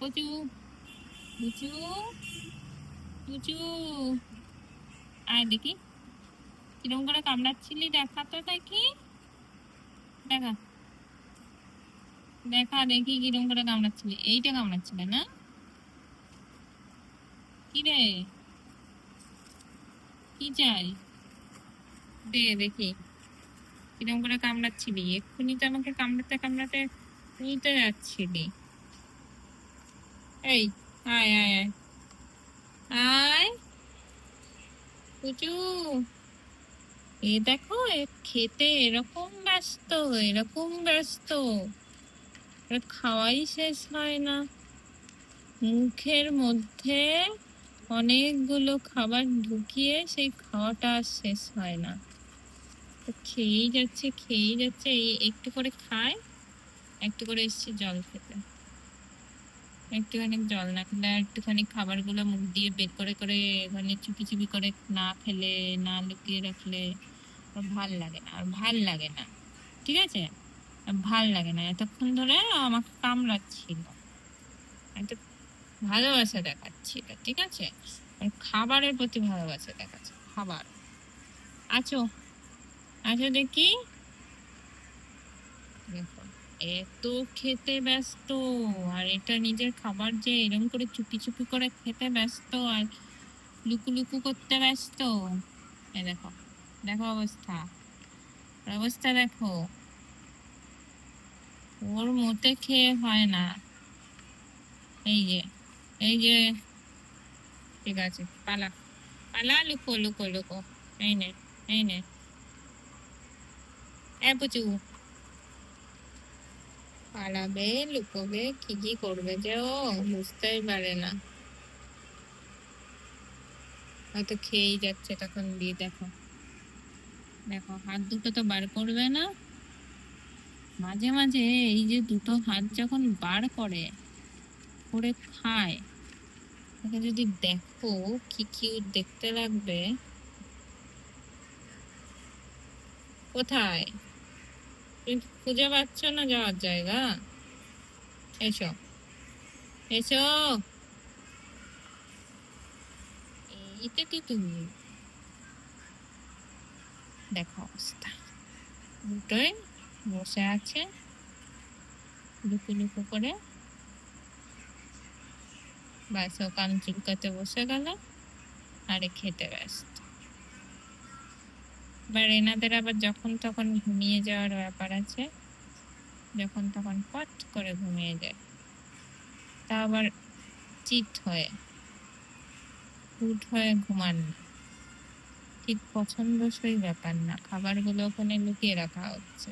পুচু, পুচু, পুচু, আয় দেখি কিরম করে কামড়াচ্ছিলি, দেখা তো দেখি, দেখা দেখা দেখি কিরম করে কামড়াচ্ছিলি। এইটা কামড়াচ্ছিলে না? কি রে, কি চাই? দে দেখি কিরম করে কামড়াচ্ছিলি। এক্ষুনি তো আমাকে কামড়াতে কামড়াতে নিতে যাচ্ছিলি। এই, আয় আয় আয় আয় পুচু, এ দেখো এ খেতে এরকম ব্যস্ত, এরকম ব্যস্ত, এর খাওয়াই শেষ হয় না। মুখের মধ্যে অনেকগুলো খাবার ঢুকিয়ে সেই খাওয়াটা আর শেষ হয় না। তো খেয়েই যাচ্ছে খেয়েই যাচ্ছে। এই একটু করে খায়, একটু করে এসছে জল খেতে। একটুখানি জল না খেলে আর একটুখানি খাবারগুলো মুখ দিয়ে বের করে করে মানে চুপি চুপি করে না খেলে, না লুকিয়ে রাখলে আর ভাল লাগে না, আর ভাল লাগে না। ঠিক আছে? আর ভাল লাগে না। এতক্ষণ ধরে আমাকে কামড়াচ্ছিল, একটা ভালোবাসা দেখাচ্ছিল। ঠিক আছে? আর খাবারের প্রতি ভালোবাসা দেখাচ্ছে। খাবার আছো, আছো দেখি। দেখো, এত খেতে ব্যস্ত, আর এটা নিজের খাবার যে এরকম করে চুপি চুপি করে খেতে ব্যস্ত আর লুকু লুকু করতে ব্যস্ত। এ দেখো, দেখো অবস্থা, অবস্থা দেখো। ওর মতে খেয়ে হয় না। এই যে, এই যে, ঠিক আছে, পালা, পালা, লুকো লুকো লুকো। এই নে, এই নে। এ পুচু, পালাবে, লুকোবে, কি কি করবে যে ও বুঝতেই পারে না। হয়তো খেয়েই যাচ্ছে তখন দিয়ে। দেখো, দেখো হাত দুটো তো বার করবে না। মাঝে মাঝে এই যে দুটো হাত যখন বার করে করে খায়, তাকে যদি দেখো কি কিউট দেখতে লাগবে। কোথায়? তুমি খুঁজে পাচ্ছ না যাওয়ার জায়গা? এসো, এসো। এইটা কি তুমি? দেখো অবস্থা, দুটোই বসে আছে লুকু লুকু করে। ব্যাস ও কান চুলকাতে বসে গেল, আরে খেতে ব্যস্ত। এবার এনাদের আবার যখন তখন ঘুমিয়ে যাওয়ার ব্যাপার আছে। যখন তখন পট করে ঘুমিয়ে যায়, তা আবার চিত হয়ে, হুট হয়ে ঘুমান না। ঠিক পছন্দসই ব্যাপার না, খাবারগুলো ওখানে লুকিয়ে রাখা হচ্ছে।